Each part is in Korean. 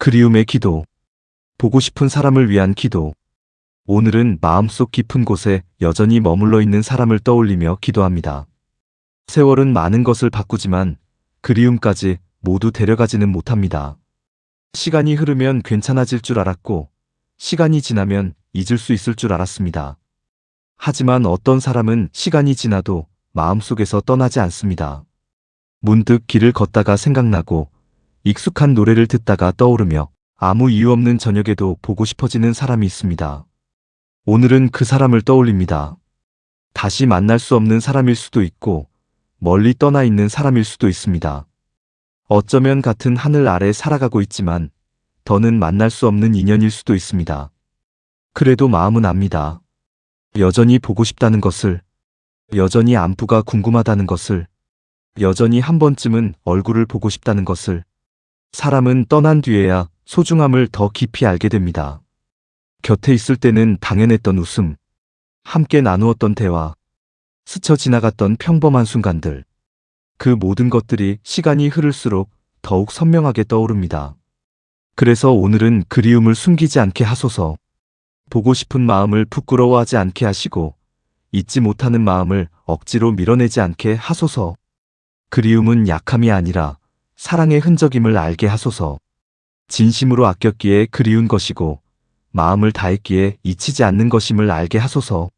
그리움의 기도. 보고 싶은 사람을 위한 기도. 오늘은 마음속 깊은 곳에 여전히 머물러 있는 사람을 떠올리며 기도합니다. 세월은 많은 것을 바꾸지만 그리움까지 모두 데려가지는 못합니다. 시간이 흐르면 괜찮아질 줄 알았고, 시간이 지나면 잊을 수 있을 줄 알았습니다. 하지만 어떤 사람은 시간이 지나도 마음속에서 떠나지 않습니다. 문득 길을 걷다가 생각나고, 익숙한 노래를 듣다가 떠오르며 아무 이유 없는 저녁에도 보고 싶어지는 사람이 있습니다. 오늘은 그 사람을 떠올립니다. 다시 만날 수 없는 사람일 수도 있고 멀리 떠나 있는 사람일 수도 있습니다. 어쩌면 같은 하늘 아래 살아가고 있지만 더는 만날 수 없는 인연일 수도 있습니다. 그래도 마음은 압니다. 여전히 보고 싶다는 것을, 여전히 안부가 궁금하다는 것을, 여전히 한 번쯤은 얼굴을 보고 싶다는 것을. 사람은 떠난 뒤에야 소중함을 더 깊이 알게 됩니다. 곁에 있을 때는 당연했던 웃음, 함께 나누었던 대화, 스쳐 지나갔던 평범한 순간들. 그 모든 것들이 시간이 흐를수록 더욱 선명하게 떠오릅니다. 그래서 오늘은 그리움을 숨기지 않게 하소서. 보고 싶은 마음을 부끄러워하지 않게 하시고, 잊지 못하는 마음을 억지로 밀어내지 않게 하소서. 그리움은 약함이 아니라 사랑의 흔적임을 알게 하소서. 진심으로 아꼈기에 그리운 것이고 마음을 다했기에 잊히지 않는 것임을 알게 하소서.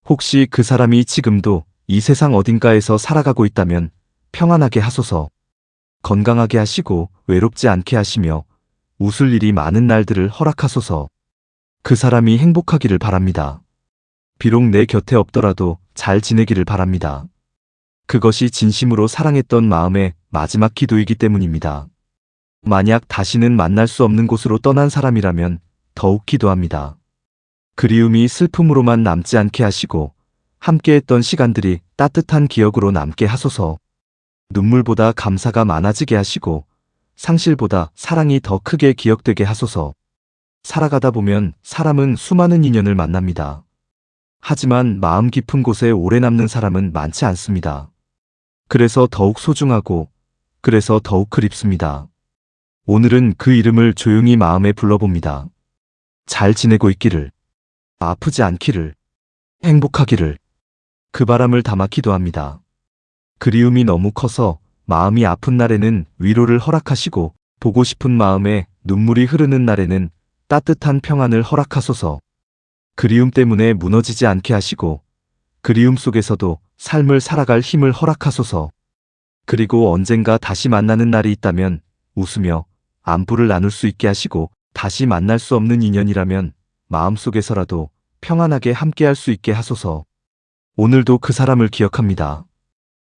혹시 그 사람이 지금도 이 세상 어딘가에서 살아가고 있다면 평안하게 하소서. 건강하게 하시고 외롭지 않게 하시며 웃을 일이 많은 날들을 허락하소서. 그 사람이 행복하기를 바랍니다. 비록 내 곁에 없더라도 잘 지내기를 바랍니다. 그것이 진심으로 사랑했던 마음의 마지막 기도이기 때문입니다. 만약 다시는 만날 수 없는 곳으로 떠난 사람이라면 더욱 기도합니다. 그리움이 슬픔으로만 남지 않게 하시고 함께했던 시간들이 따뜻한 기억으로 남게 하소서. 눈물보다 감사가 많아지게 하시고 상실보다 사랑이 더 크게 기억되게 하소서. 살아가다 보면 사람은 수많은 인연을 만납니다. 하지만 마음 깊은 곳에 오래 남는 사람은 많지 않습니다. 그래서 더욱 소중하고, 그래서 더욱 그립습니다. 오늘은 그 이름을 조용히 마음에 불러봅니다. 잘 지내고 있기를, 아프지 않기를, 행복하기를. 그 바람을 담아 기도합니다. 그리움이 너무 커서 마음이 아픈 날에는 위로를 허락하시고, 보고 싶은 마음에 눈물이 흐르는 날에는 따뜻한 평안을 허락하소서. 그리움 때문에 무너지지 않게 하시고, 그리움 속에서도 삶을 살아갈 힘을 허락하소서. 그리고 언젠가 다시 만나는 날이 있다면 웃으며 안부를 나눌 수 있게 하시고, 다시 만날 수 없는 인연이라면 마음속에서라도 평안하게 함께할 수 있게 하소서. 오늘도 그 사람을 기억합니다.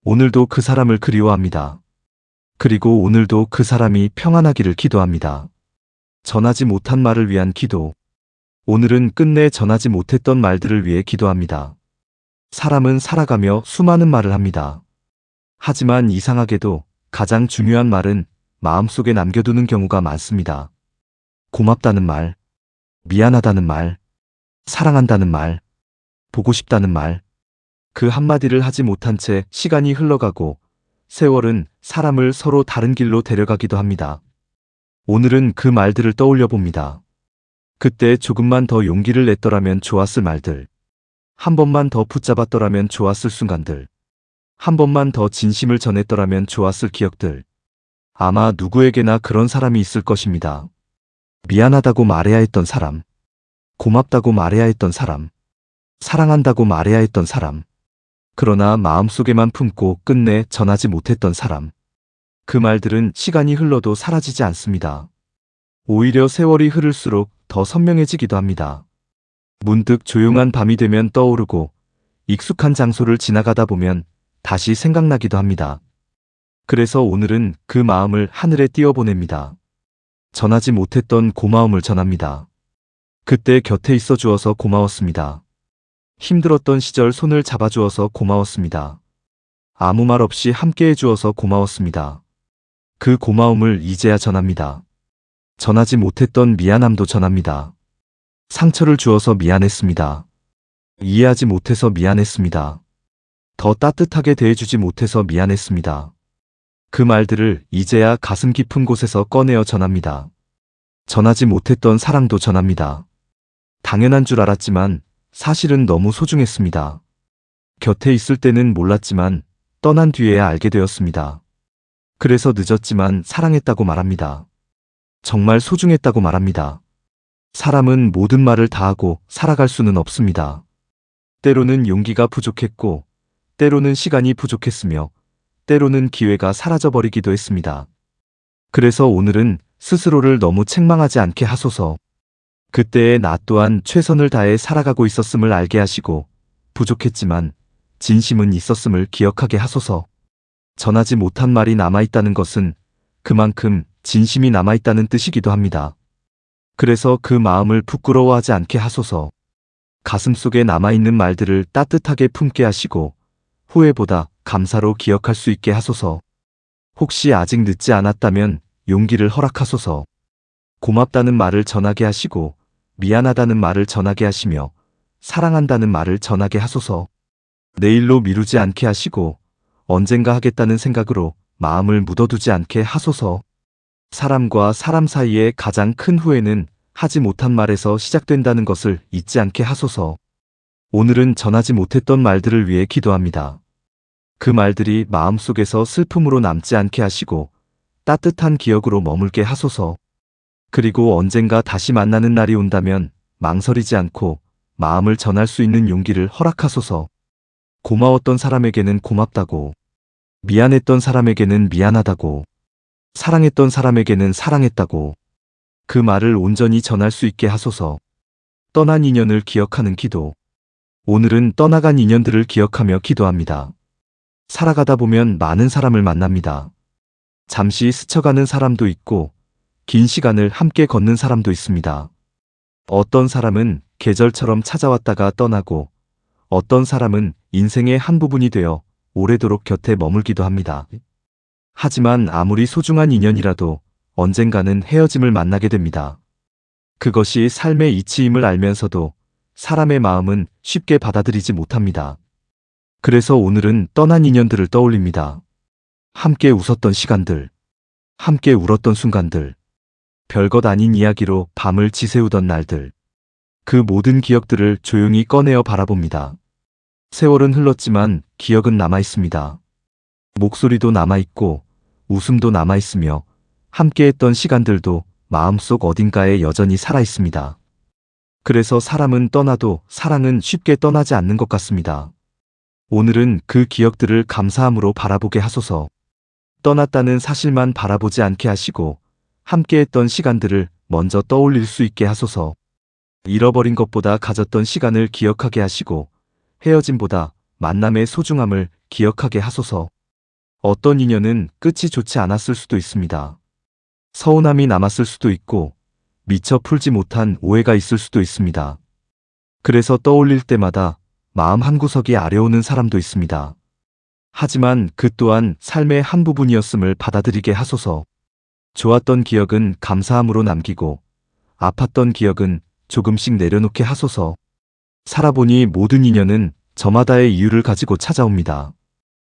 오늘도 그 사람을 그리워합니다. 그리고 오늘도 그 사람이 평안하기를 기도합니다. 전하지 못한 말을 위한 기도. 오늘은 끝내 전하지 못했던 말들을 위해 기도합니다. 사람은 살아가며 수많은 말을 합니다. 하지만 이상하게도 가장 중요한 말은 마음속에 남겨두는 경우가 많습니다. 고맙다는 말, 미안하다는 말, 사랑한다는 말, 보고 싶다는 말. 그 한마디를 하지 못한 채 시간이 흘러가고 세월은 사람을 서로 다른 길로 데려가기도 합니다. 오늘은 그 말들을 떠올려 봅니다. 그때 조금만 더 용기를 냈더라면 좋았을 말들. 한 번만 더 붙잡았더라면 좋았을 순간들. 한 번만 더 진심을 전했더라면 좋았을 기억들. 아마 누구에게나 그런 사람이 있을 것입니다. 미안하다고 말해야 했던 사람. 고맙다고 말해야 했던 사람. 사랑한다고 말해야 했던 사람. 그러나 마음속에만 품고 끝내 전하지 못했던 사람. 그 말들은 시간이 흘러도 사라지지 않습니다. 오히려 세월이 흐를수록 더 선명해지기도 합니다. 문득 조용한 밤이 되면 떠오르고 익숙한 장소를 지나가다 보면 다시 생각나기도 합니다. 그래서 오늘은 그 마음을 하늘에 띄워보냅니다. 전하지 못했던 고마움을 전합니다. 그때 곁에 있어 주어서 고마웠습니다. 힘들었던 시절 손을 잡아주어서 고마웠습니다. 아무 말 없이 함께해 주어서 고마웠습니다. 그 고마움을 이제야 전합니다. 전하지 못했던 미안함도 전합니다. 상처를 주어서 미안했습니다. 이해하지 못해서 미안했습니다. 더 따뜻하게 대해주지 못해서 미안했습니다. 그 말들을 이제야 가슴 깊은 곳에서 꺼내어 전합니다. 전하지 못했던 사랑도 전합니다. 당연한 줄 알았지만 사실은 너무 소중했습니다. 곁에 있을 때는 몰랐지만 떠난 뒤에야 알게 되었습니다. 그래서 늦었지만 사랑했다고 말합니다. 정말 소중했다고 말합니다. 사람은 모든 말을 다하고 살아갈 수는 없습니다. 때로는 용기가 부족했고, 때로는 시간이 부족했으며, 때로는 기회가 사라져버리기도 했습니다. 그래서 오늘은 스스로를 너무 책망하지 않게 하소서. 그때의 나 또한 최선을 다해 살아가고 있었음을 알게 하시고, 부족했지만 진심은 있었음을 기억하게 하소서. 전하지 못한 말이 남아있다는 것은 그만큼 진심이 남아있다는 뜻이기도 합니다. 그래서 그 마음을 부끄러워하지 않게 하소서. 가슴속에 남아있는 말들을 따뜻하게 품게 하시고 후회보다 감사로 기억할 수 있게 하소서. 혹시 아직 늦지 않았다면 용기를 허락하소서. 고맙다는 말을 전하게 하시고 미안하다는 말을 전하게 하시며 사랑한다는 말을 전하게 하소서. 내일로 미루지 않게 하시고 언젠가 하겠다는 생각으로 마음을 묻어두지 않게 하소서. 사람과 사람 사이의 가장 큰 후회는 하지 못한 말에서 시작된다는 것을 잊지 않게 하소서. 오늘은 전하지 못했던 말들을 위해 기도합니다. 그 말들이 마음속에서 슬픔으로 남지 않게 하시고 따뜻한 기억으로 머물게 하소서. 그리고 언젠가 다시 만나는 날이 온다면 망설이지 않고 마음을 전할 수 있는 용기를 허락하소서. 고마웠던 사람에게는 고맙다고, 미안했던 사람에게는 미안하다고, 사랑했던 사람에게는 사랑했다고 그 말을 온전히 전할 수 있게 하소서. 떠난 인연을 기억하는 기도. 오늘은 떠나간 인연들을 기억하며 기도합니다. 살아가다 보면 많은 사람을 만납니다. 잠시 스쳐가는 사람도 있고 긴 시간을 함께 걷는 사람도 있습니다. 어떤 사람은 계절처럼 찾아왔다가 떠나고 어떤 사람은 인생의 한 부분이 되어 오래도록 곁에 머물기도 합니다. 하지만 아무리 소중한 인연이라도 언젠가는 헤어짐을 만나게 됩니다. 그것이 삶의 이치임을 알면서도 사람의 마음은 쉽게 받아들이지 못합니다. 그래서 오늘은 떠난 인연들을 떠올립니다. 함께 웃었던 시간들, 함께 울었던 순간들, 별것 아닌 이야기로 밤을 지새우던 날들, 그 모든 기억들을 조용히 꺼내어 바라봅니다. 세월은 흘렀지만 기억은 남아있습니다. 목소리도 남아있고 웃음도 남아있으며 함께했던 시간들도 마음속 어딘가에 여전히 살아있습니다. 그래서 사람은 떠나도 사랑은 쉽게 떠나지 않는 것 같습니다. 오늘은 그 기억들을 감사함으로 바라보게 하소서. 떠났다는 사실만 바라보지 않게 하시고 함께했던 시간들을 먼저 떠올릴 수 있게 하소서. 잃어버린 것보다 가졌던 시간을 기억하게 하시고 헤어짐보다 만남의 소중함을 기억하게 하소서. 어떤 인연은 끝이 좋지 않았을 수도 있습니다. 서운함이 남았을 수도 있고 미처 풀지 못한 오해가 있을 수도 있습니다. 그래서 떠올릴 때마다 마음 한구석이 아려오는 사람도 있습니다. 하지만 그 또한 삶의 한 부분이었음을 받아들이게 하소서. 좋았던 기억은 감사함으로 남기고 아팠던 기억은 조금씩 내려놓게 하소서. 살아보니 모든 인연은 저마다의 이유를 가지고 찾아옵니다.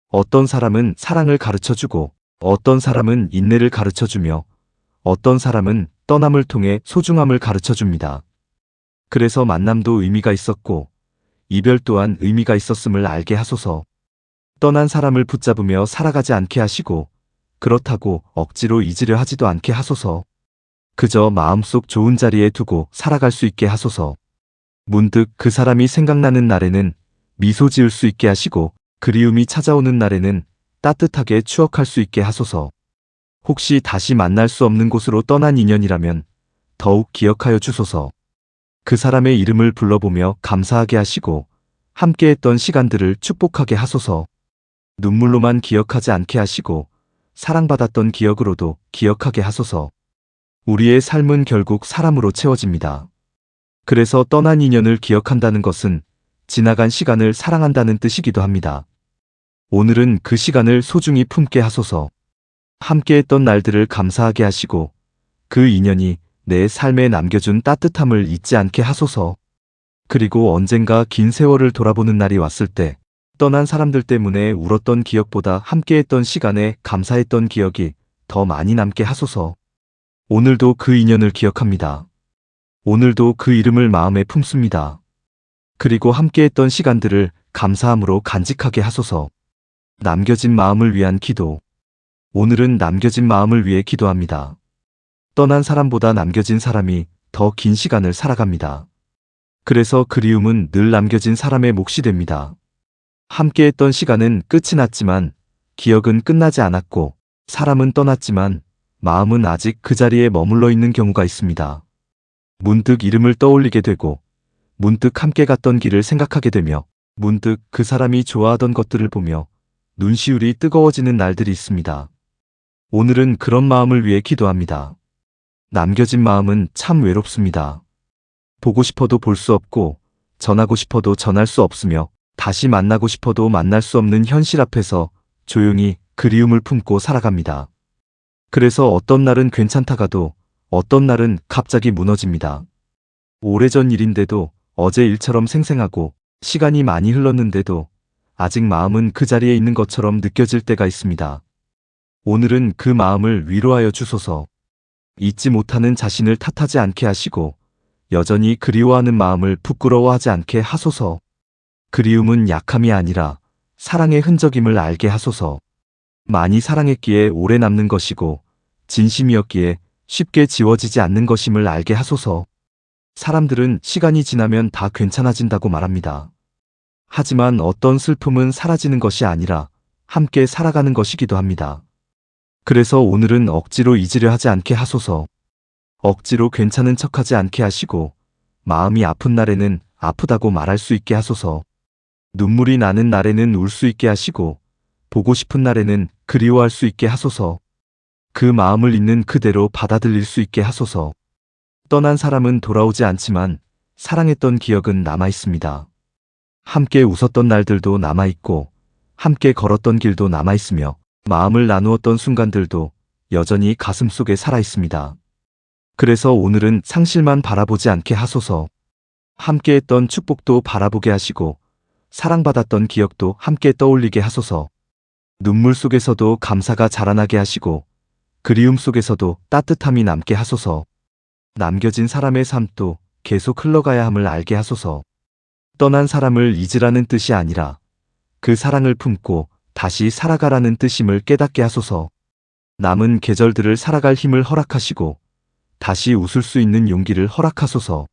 어떤 사람은 사랑을 가르쳐주고 어떤 사람은 인내를 가르쳐주며 어떤 사람은 떠남을 통해 소중함을 가르쳐줍니다. 그래서 만남도 의미가 있었고 이별 또한 의미가 있었음을 알게 하소서. 떠난 사람을 붙잡으며 살아가지 않게 하시고 그렇다고 억지로 잊으려 하지도 않게 하소서. 그저 마음속 좋은 자리에 두고 살아갈 수 있게 하소서. 문득 그 사람이 생각나는 날에는 미소 지을 수 있게 하시고 그리움이 찾아오는 날에는 따뜻하게 추억할 수 있게 하소서. 혹시 다시 만날 수 없는 곳으로 떠난 인연이라면 더욱 기억하여 주소서. 그 사람의 이름을 불러보며 감사하게 하시고 함께했던 시간들을 축복하게 하소서. 눈물로만 기억하지 않게 하시고 사랑받았던 기억으로도 기억하게 하소서. 우리의 삶은 결국 사람으로 채워집니다. 그래서 떠난 인연을 기억한다는 것은 지나간 시간을 사랑한다는 뜻이기도 합니다. 오늘은 그 시간을 소중히 품게 하소서. 함께했던 날들을 감사하게 하시고 그 인연이 내 삶에 남겨준 따뜻함을 잊지 않게 하소서. 그리고 언젠가 긴 세월을 돌아보는 날이 왔을 때 떠난 사람들 때문에 울었던 기억보다 함께했던 시간에 감사했던 기억이 더 많이 남게 하소서. 오늘도 그 인연을 기억합니다. 오늘도 그 이름을 마음에 품습니다. 그리고 함께했던 시간들을 감사함으로 간직하게 하소서. 남겨진 마음을 위한 기도. 오늘은 남겨진 마음을 위해 기도합니다. 떠난 사람보다 남겨진 사람이 더 긴 시간을 살아갑니다. 그래서 그리움은 늘 남겨진 사람의 몫이 됩니다. 함께했던 시간은 끝이 났지만 기억은 끝나지 않았고, 사람은 떠났지만 마음은 아직 그 자리에 머물러 있는 경우가 있습니다. 문득 이름을 떠올리게 되고, 문득 함께 갔던 길을 생각하게 되며, 문득 그 사람이 좋아하던 것들을 보며 눈시울이 뜨거워지는 날들이 있습니다. 오늘은 그런 마음을 위해 기도합니다. 남겨진 마음은 참 외롭습니다. 보고 싶어도 볼 수 없고, 전하고 싶어도 전할 수 없으며, 다시 만나고 싶어도 만날 수 없는 현실 앞에서 조용히 그리움을 품고 살아갑니다. 그래서 어떤 날은 괜찮다가도 어떤 날은 갑자기 무너집니다. 오래전 일인데도 어제 일처럼 생생하고, 시간이 많이 흘렀는데도 아직 마음은 그 자리에 있는 것처럼 느껴질 때가 있습니다. 오늘은 그 마음을 위로하여 주소서. 잊지 못하는 자신을 탓하지 않게 하시고, 여전히 그리워하는 마음을 부끄러워하지 않게 하소서. 그리움은 약함이 아니라 사랑의 흔적임을 알게 하소서. 많이 사랑했기에 오래 남는 것이고, 진심이었기에 쉽게 지워지지 않는 것임을 알게 하소서. 사람들은 시간이 지나면 다 괜찮아진다고 말합니다. 하지만 어떤 슬픔은 사라지는 것이 아니라 함께 살아가는 것이기도 합니다. 그래서 오늘은 억지로 잊으려 하지 않게 하소서. 억지로 괜찮은 척하지 않게 하시고, 마음이 아픈 날에는 아프다고 말할 수 있게 하소서. 눈물이 나는 날에는 울 수 있게 하시고, 보고 싶은 날에는 그리워할 수 있게 하소서. 그 마음을 있는 그대로 받아들일 수 있게 하소서. 떠난 사람은 돌아오지 않지만 사랑했던 기억은 남아 있습니다. 함께 웃었던 날들도 남아 있고, 함께 걸었던 길도 남아 있으며, 마음을 나누었던 순간들도 여전히 가슴속에 살아 있습니다. 그래서 오늘은 상실만 바라보지 않게 하소서. 함께했던 축복도 바라보게 하시고, 사랑받았던 기억도 함께 떠올리게 하소서. 눈물 속에서도 감사가 자라나게 하시고, 그리움 속에서도 따뜻함이 남게 하소서. 남겨진 사람의 삶도 계속 흘러가야 함을 알게 하소서. 떠난 사람을 잊으라는 뜻이 아니라 그 사랑을 품고 다시 살아가라는 뜻임을 깨닫게 하소서. 남은 계절들을 살아갈 힘을 허락하시고, 다시 웃을 수 있는 용기를 허락하소서.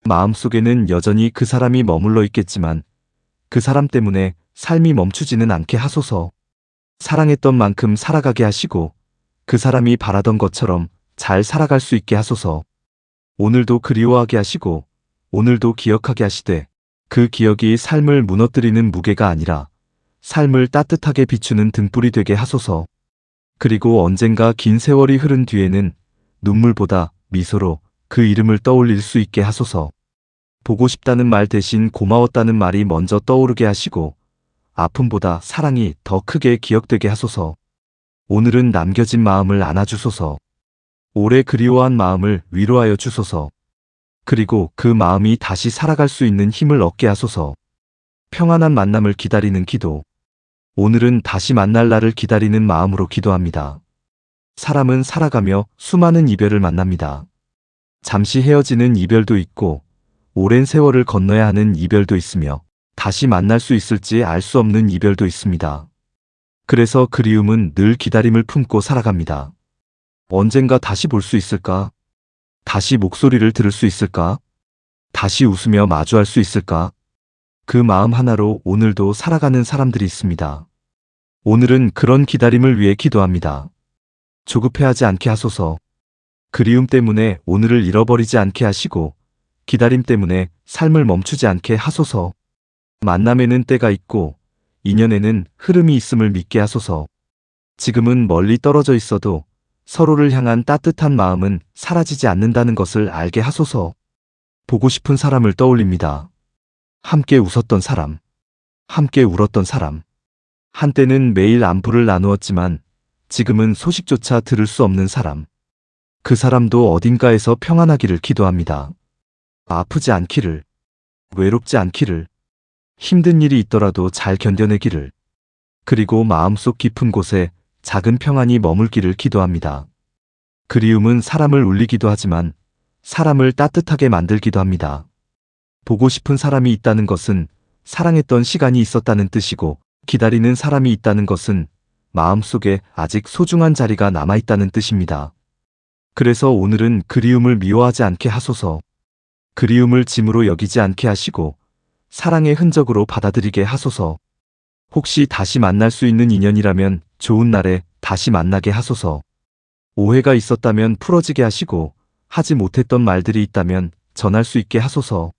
마음속에는 여전히 그 사람이 머물러 있겠지만 그 사람 때문에 삶이 멈추지는 않게 하소서. 사랑했던 만큼 살아가게 하시고, 그 사람이 바라던 것처럼 잘 살아갈 수 있게 하소서. 오늘도 그리워하게 하시고, 오늘도 기억하게 하시되, 그 기억이 삶을 무너뜨리는 무게가 아니라 삶을 따뜻하게 비추는 등불이 되게 하소서. 그리고 언젠가 긴 세월이 흐른 뒤에는 눈물보다 미소로 그 이름을 떠올릴 수 있게 하소서. 보고 싶다는 말 대신 고마웠다는 말이 먼저 떠오르게 하시고, 아픔보다 사랑이 더 크게 기억되게 하소서. 오늘은 남겨진 마음을 안아주소서. 오래 그리워한 마음을 위로하여 주소서. 그리고 그 마음이 다시 살아갈 수 있는 힘을 얻게 하소서. 평안한 만남을 기다리는 기도. 오늘은 다시 만날 날을 기다리는 마음으로 기도합니다. 사람은 살아가며 수많은 이별을 만납니다. 잠시 헤어지는 이별도 있고, 오랜 세월을 건너야 하는 이별도 있으며, 다시 만날 수 있을지 알 수 없는 이별도 있습니다. 그래서 그리움은 늘 기다림을 품고 살아갑니다. 언젠가 다시 볼 수 있을까? 다시 목소리를 들을 수 있을까? 다시 웃으며 마주할 수 있을까? 그 마음 하나로 오늘도 살아가는 사람들이 있습니다. 오늘은 그런 기다림을 위해 기도합니다. 조급해하지 않게 하소서. 그리움 때문에 오늘을 잃어버리지 않게 하시고, 기다림 때문에 삶을 멈추지 않게 하소서. 만남에는 때가 있고, 인연에는 흐름이 있음을 믿게 하소서. 지금은 멀리 떨어져 있어도 서로를 향한 따뜻한 마음은 사라지지 않는다는 것을 알게 하소서. 보고 싶은 사람을 떠올립니다. 함께 웃었던 사람, 함께 울었던 사람. 한때는 매일 안부를 나누었지만 지금은 소식조차 들을 수 없는 사람. 그 사람도 어딘가에서 평안하기를 기도합니다. 아프지 않기를, 외롭지 않기를, 힘든 일이 있더라도 잘 견뎌내기를, 그리고 마음속 깊은 곳에 작은 평안이 머물기를 기도합니다. 그리움은 사람을 울리기도 하지만 사람을 따뜻하게 만들기도 합니다. 보고 싶은 사람이 있다는 것은 사랑했던 시간이 있었다는 뜻이고, 기다리는 사람이 있다는 것은 마음속에 아직 소중한 자리가 남아있다는 뜻입니다. 그래서 오늘은 그리움을 미워하지 않게 하소서. 그리움을 짐으로 여기지 않게 하시고 사랑의 흔적으로 받아들이게 하소서. 혹시 다시 만날 수 있는 인연이라면 좋은 날에 다시 만나게 하소서. 오해가 있었다면 풀어지게 하시고, 하지 못했던 말들이 있다면 전할 수 있게 하소서.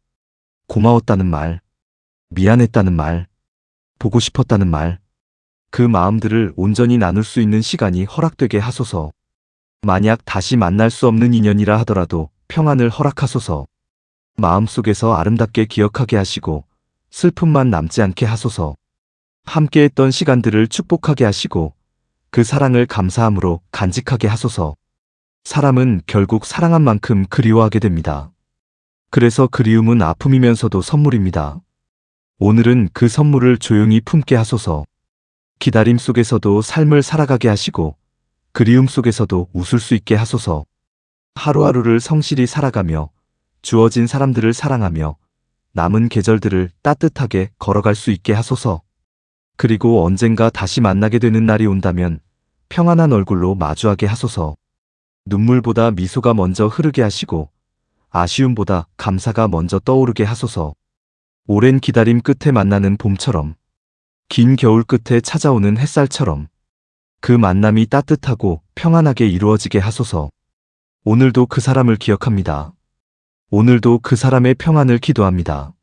고마웠다는 말, 미안했다는 말, 보고 싶었다는 말, 그 마음들을 온전히 나눌 수 있는 시간이 허락되게 하소서. 만약 다시 만날 수 없는 인연이라 하더라도 평안을 허락하소서. 마음속에서 아름답게 기억하게 하시고 슬픔만 남지 않게 하소서. 함께했던 시간들을 축복하게 하시고 그 사랑을 감사함으로 간직하게 하소서. 사람은 결국 사랑한 만큼 그리워하게 됩니다. 그래서 그리움은 아픔이면서도 선물입니다. 오늘은 그 선물을 조용히 품게 하소서. 기다림 속에서도 삶을 살아가게 하시고 그리움 속에서도 웃을 수 있게 하소서. 하루하루를 성실히 살아가며 주어진 사람들을 사랑하며 남은 계절들을 따뜻하게 걸어갈 수 있게 하소서. 그리고 언젠가 다시 만나게 되는 날이 온다면 평안한 얼굴로 마주하게 하소서. 눈물보다 미소가 먼저 흐르게 하시고 아쉬움보다 감사가 먼저 떠오르게 하소서. 오랜 기다림 끝에 만나는 봄처럼, 긴 겨울 끝에 찾아오는 햇살처럼 그 만남이 따뜻하고 평안하게 이루어지게 하소서. 오늘도 그 사람을 기억합니다. 오늘도 그 사람의 평안을 기도합니다.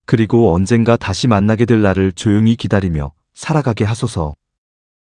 그리고 언젠가 다시 만나게 될 날을 조용히 기다리며 살아가게 하소서.